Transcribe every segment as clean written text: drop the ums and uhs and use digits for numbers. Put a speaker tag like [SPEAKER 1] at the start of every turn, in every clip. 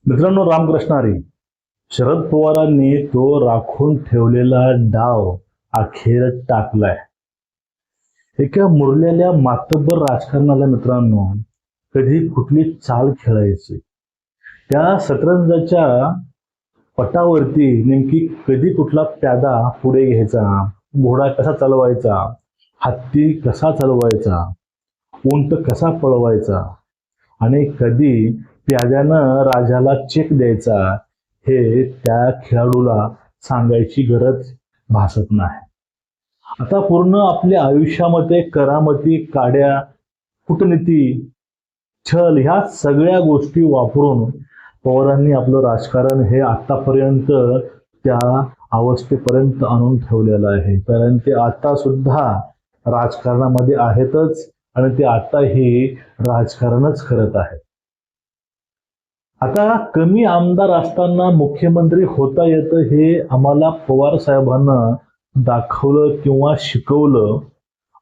[SPEAKER 1] मित्रांनो, रामकृष्ण हरी. शरद पवारांनी तो राखून ठेवलेला डाव अखेर टाकलाय. एका मुरलेल्या मातब्बर राजकारणाला मित्रांनो कधी कुठली चाल खेळायची, त्या शतरंजाच्या पटावरती नेमकी कधी कुठला प्यादा पुढे घ्यायचा, घोडा कसा चालवायचा, हत्ती कसा चालवायचा, उंट कसा पळवायचा आणि कधी प्याद्यानं राजाला चेक द्यायचा, हे त्या खेळाडूला सांगायची गरज भासत नाही. आता पूर्ण आपल्या आयुष्यामध्ये करामती, काड्या, कूटनीती, छल ह्या सगळ्या गोष्टी वापरून पवारांनी आपलं राजकारण हे आतापर्यंत त्या अवस्थेपर्यंत आणून ठेवलेलं आहे. कारण ते आता सुद्धा राजकारणामध्ये आहेतच आणि ते आताही राजकारणच करत आहेत. आता कमी आमदार असताना मुख्यमंत्री होता येतं हे आम्हाला पवार साहेबांना दाखवलं किंवा शिकवलं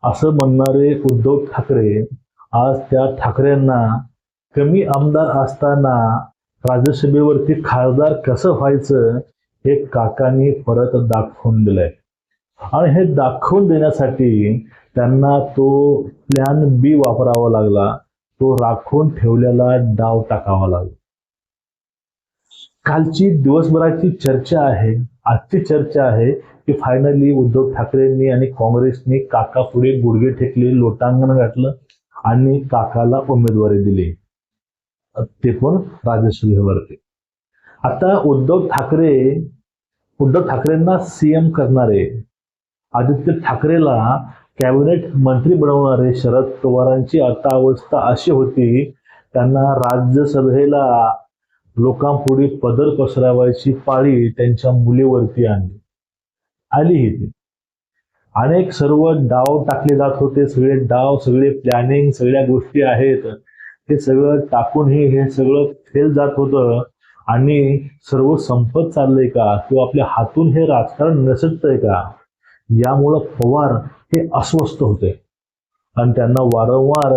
[SPEAKER 1] असं म्हणणारे उद्धव ठाकरे आज त्या ठाकरेंना कमी आमदार असताना राज्यसभेवरती खासदार कसं व्हायचं हे काकांनी परत दाखवून दिलंय. आणि हे दाखवून देण्यासाठी त्यांना तो प्लॅन बी वापरावा लागला, तो राखून ठेवलेला डाव टाकावा लागला. कालची दिवसभराची चर्चा आहे, आजची चर्चा आहे की फायनली उद्धव ठाकरेंनी आणि काँग्रेसने काका पुढे गुडघे टेकले, लोटांगण घातलं आणि काकाला उमेदवारी दिली, ते पण राज्यसभेवरती. आता उद्धव ठाकरेंना सीएम करणारे, आदित्य ठाकरेला कॅबिनेट मंत्री बनवणारे शरद पवारांची आता अवस्था अशी होती, त्यांना राज्यसभेला लोकांपुढे पदर पसरवायची पाळी त्यांच्या मुलीवरती आली. ती अनेक सर्व डाव टाकले जात होते, सगळे डाव, सगळे प्लॅनिंग, सगळ्या गोष्टी आहेत, हे सगळं टाकूनही हे सगळं फेल जात होतं. आणि सर्व संपत चाललंय का किंवा आपल्या हातून हे राजकारण नसतंय का, यामुळं पवार हे अस्वस्थ होते आणि त्यांना वारंवार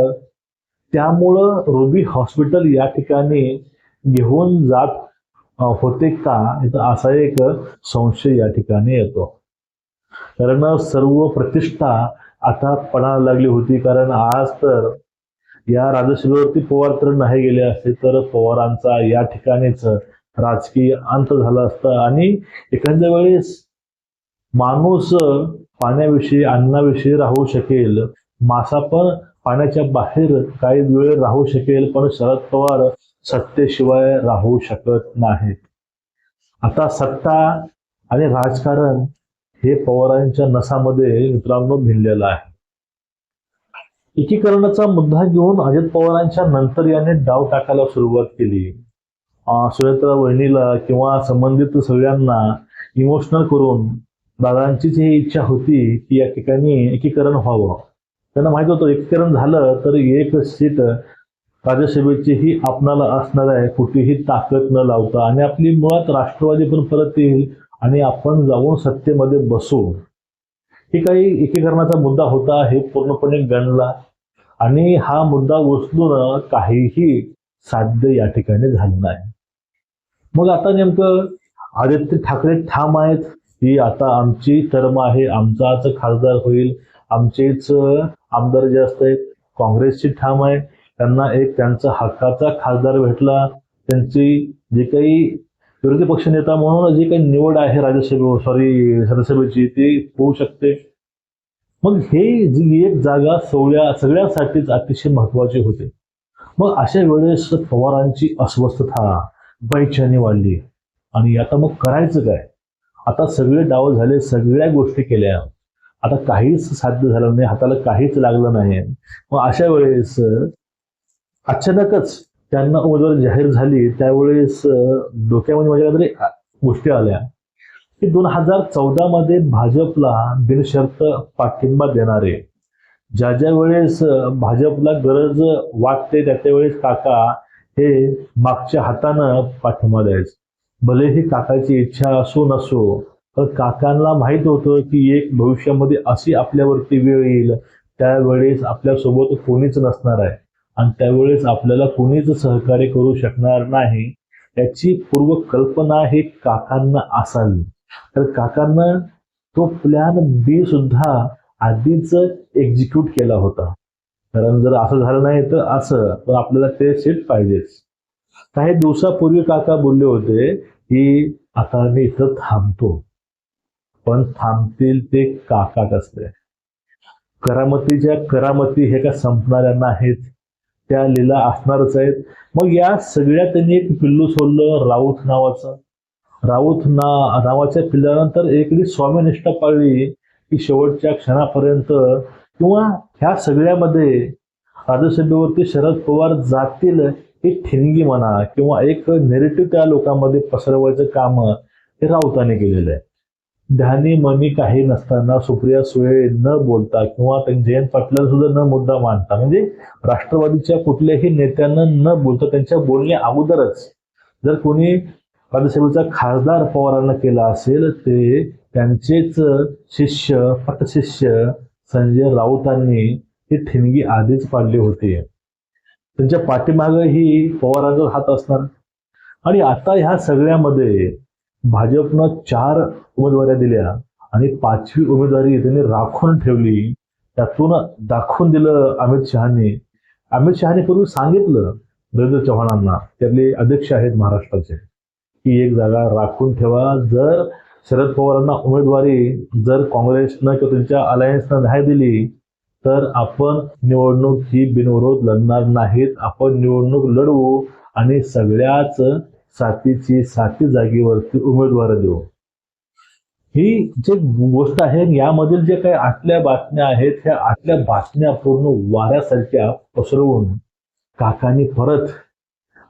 [SPEAKER 1] त्यामुळं रुबी हॉस्पिटल या ठिकाणी घेऊन जात होते का, असा एक संशय या ठिकाणी येतो. कारण सर्व प्रतिष्ठा आता पडायला लागली होती. कारण आज तर या राज्यसभेवरती पवार तर नाही गेले असते तर पवारांचा या ठिकाणीच राजकीय अंत झाला असता. आणि एखाद्या वेळेस माणूस पाण्याविषयी, अन्नाविषयी राहू शकेल, मासा पण पाण्याच्या बाहेर काही वेळ राहू शकेल, पण शरद पवार सत्तेशिवाय राहू शकत नाहीत. आता सत्ता आणि राजकारण हे पवारांच्या नसामध्ये मित्रांनो भिनलेलं आहे. एकीकरणाचा मुद्दा घेऊन अजित पवारांच्या नंतर याने डाव टाकायला सुरुवात केली. सुनेत्रा वहिनीला किंवा संबंधित सगळ्यांना इमोशनल करून दादांचीच ही इच्छा होती की या ठिकाणी एकीकरण व्हावं. त्यांना माहित होतं एकीकरण झालं तर एक सीट राज्यसभेची ही आपणाला असणार आहे, कुठेही ताकद न लावता, आणि आपली मुळात राष्ट्रवादी पण परत येईल आणि आपण जाऊन सत्तेमध्ये बसू. हे काही एकीकरणाचा मुद्दा होता, हे पूर्णपणे गणला आणि हा मुद्दा उचलून काहीही साध्य या ठिकाणी झालं नाही. मग आता नेमकं आदित्य ठाकरे ठाम आहेत की आता आमची टर्म आहे, आमचाच खासदार होईल, आमचेच आमदार जे असतात. काँग्रेसची ठाम आहे, त्यांना एक त्यांचा हक्काचा खासदार भेटला, त्यांची जे काही विरोधी पक्षनेता म्हणून जी काही निवड आहे राज्यसभेची ती होऊ शकते. मग हे जी एक जागा सगळ्यासाठीच अतिशय महत्वाची होते. मग अशा वेळेस पवारांची अस्वस्थता, बेचैनी वाढली आणि आता मग करायचं काय. आता सगळे डाव झाले, सगळ्या गोष्टी केल्या, आता काहीच साध्य झालं नाही, हाताला काहीच लागलं नाही. मग अशा वेळेस अचानकच त्यांना उमेदवारी जाहीर झाली, त्यावेळेस डोक्यामध्ये माझ्या काहीतरी गोष्टी आल्या की 2014 मध्ये भाजपला बिनशर्त पाठिंबा देणारे, ज्या वेळेस भाजपला गरज वाटते त्या वेळेस काका हे मागच्या हातानं पाठिंबा द्यायचे. भलेही काकाची इच्छा असो नसो, तर काकांना माहित होतं की एक भविष्यामध्ये अशी आपल्यावरती वेळ येईल, त्यावेळेस आपल्यासोबत कोणीच नसणार आहे आणि त्यावेळेस आपल्याला कोणीच सहकार्य करू शकणार नाही. याची पूर्वकल्पना हे काकांना असावी. तर काकांना तो प्लॅन बी सुद्धा आधीच एक्झिक्यूट केला होता. कारण जर असं झालं नाही तर असं, तर आपल्याला ते सीट पाहिजेच. काही दिवसापूर्वी काका बोलले होते की आता मी इथं थांबतो, पण थांबतील ते काका कसले. करामतीच्या करामती हे का संपणाऱ्या नाहीत, त्या लीला असणारच आहेत. मग या सगळ्या त्यांनी एक पिल्लू सोडलं राऊत नावाचं. नावाच्या पिल्ल्यानंतर एकडी स्वामीनिष्ठा पाळली की शेवटच्या क्षणापर्यंत, किंवा ह्या सगळ्यामध्ये राज्यसभेवरती शरद पवार जातील ही ठिणगी म्हणा, किंवा एक नेरेटिव्ह त्या लोकांमध्ये पसरवायचं काम हे राऊतांनी केलेलं आहे. ध्यानी मनी काही नसताना सुप्रिया सुळे न बोलता किंवा जयंत पाटलांना सुद्धा न मुद्दा मांडता, म्हणजे राष्ट्रवादीच्या कुठल्याही नेत्यांना न बोलता त्यांच्या बोलण्या अगोदरच जर कोणी राज्यसभेचा खासदार पवारांना केला असेल, ते त्यांचेच शिष्य पटशिष्य संजय राऊतांनी ही ठिणगी आधीच पाडली होती. त्यांच्या पाठीमागे ही पवारांचा हात असणार. आणि आता ह्या सगळ्यामध्ये भाजपनं 4 उमेदवाऱ्या दिल्या आणि 5वी उमेदवारी त्यांनी राखून ठेवली. त्यातून दाखवून दिलं अमित शहाने पूर्वी सांगितलं देवेंद्र चव्हाणांना, त्यातले अध्यक्ष आहेत महाराष्ट्राचे, की एक जागा राखून ठेवा. जर शरद पवारांना उमेदवारी जर काँग्रेसनं किंवा त्यांच्या अलायन्सनं नाही दिली तर आपण निवडणूक ही बिनविरोध लढणार नाहीत. आपण निवडणूक लढवू आणि सगळ्याच साती जागेवरती उमेदवार देऊ. ही जी गोष्ट आहे, यामधील जे काही आतल्या बातम्या आहेत, ह्या आतल्या बातम्या पूर्ण वाऱ्यासारख्या पसरवून काकांनी परत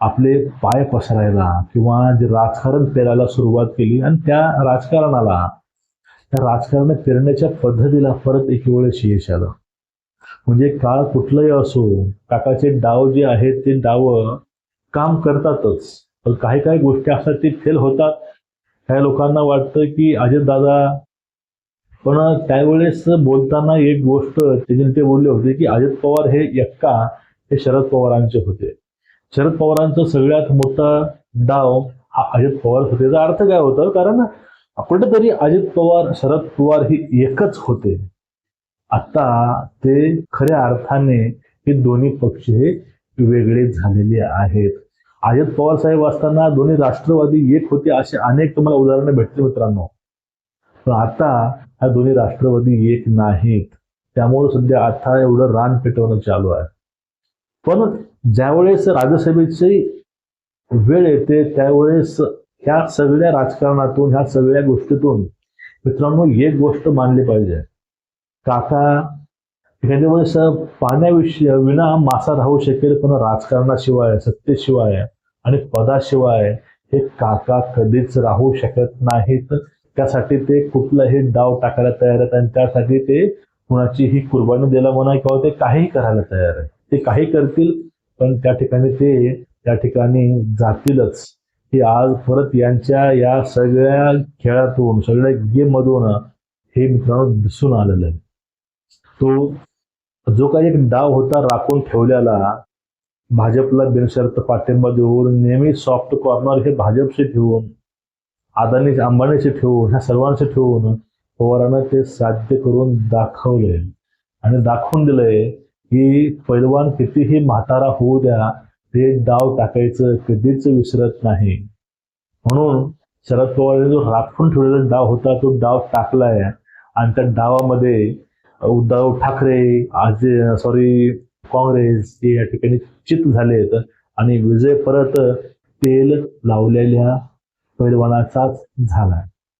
[SPEAKER 1] आपले पाय पसरायला किंवा जे राजकारण पेरायला सुरुवात केली. आणि त्या राजकारण पेरण्याच्या पद्धतीला परत एक वेळेस यश आलं. म्हणजे काळ कुठलंही असो, काकाचे डाव जे आहेत ते डाव काम करतातच, पण काही काही गोष्टी असतात ते फेल होतात. काही लोकांना वाटतं की अजितदादा, पण त्यावेळेस बोलताना एक गोष्ट ते बोलले होते की अजित पवार हे एक्का हे शरद पवारांचे होते. शरद पवारांचा सगळ्यात मोठा डाव हा अजित पवार होते. याचा अर्थ काय होतं, कारण कुठेतरी अजित पवार शरद पवार ही एकच होते. आता ते खऱ्या अर्थाने हे दोन्ही पक्ष हे वेगळे झालेले आहेत. अजित पवार साहेब असताना दोन्ही राष्ट्रवादी एक होते, असे अनेक तुम्हाला उदाहरणं भेटतील मित्रांनो. पण आता हा दोन्ही राष्ट्रवादी एक नाहीत. त्यामुळे सध्या आता एवढं रान पेटवणं चालू आहे. पण ज्यावेळेस राज्यसभेची वेळ येते त्यावेळेस ह्या सगळ्या राजकारणातून, ह्या सगळ्या गोष्टीतून मित्रांनो एक गोष्ट मानली पाहिजे. काका एखाद्या वेळेस पाण्याविषयी विना मासा राहू शकेल, पण राजकारणाशिवाय, सत्तेशिवाय आणि पदाशिवाय हे काका कधीच राहू शकत नाहीत. त्यासाठी ते कुठलाही डाव टाकायला तयार आहेत आणि त्यासाठी ते कुणाचीही कुर्बानी द्यायला म्हणा किंवा ते काहीही करायला तयार आहे. ते काही करतील, पण त्या ठिकाणी जातीलच. की आज परत यांच्या या सगळ्या खेळातून, सगळ्या गेम मधून हे मित्रांनो दिसून आलेलं आहे. तो जो काही एक डाव होता राखून ठेवलेला, भाजपला बिनशर्त पाठिंबा देऊन, नेहमी सॉफ्ट कॉर्नर हे भाजपचे ठेवून, अदानी अंबानीचे ठेवून, ह्या सर्वांचे ठेवून पवारांना ते साध्य करून दाखवले आणि दाखवून दिलंय की पैलवान कितीही म्हातारा होऊ द्या, ते डाव टाकायचं कधीच विसरत नाही. म्हणून शरद पवारांनी जो राखून ठेवलेला डाव होता तो डाव टाकलाय. आणि त्या डावामध्ये उद्धव ठाकरे, काँग्रेस हे या ठिकाणी चित झालेत आणि विजय परत तेल लावलेल्या पैलवानाचाच झाला.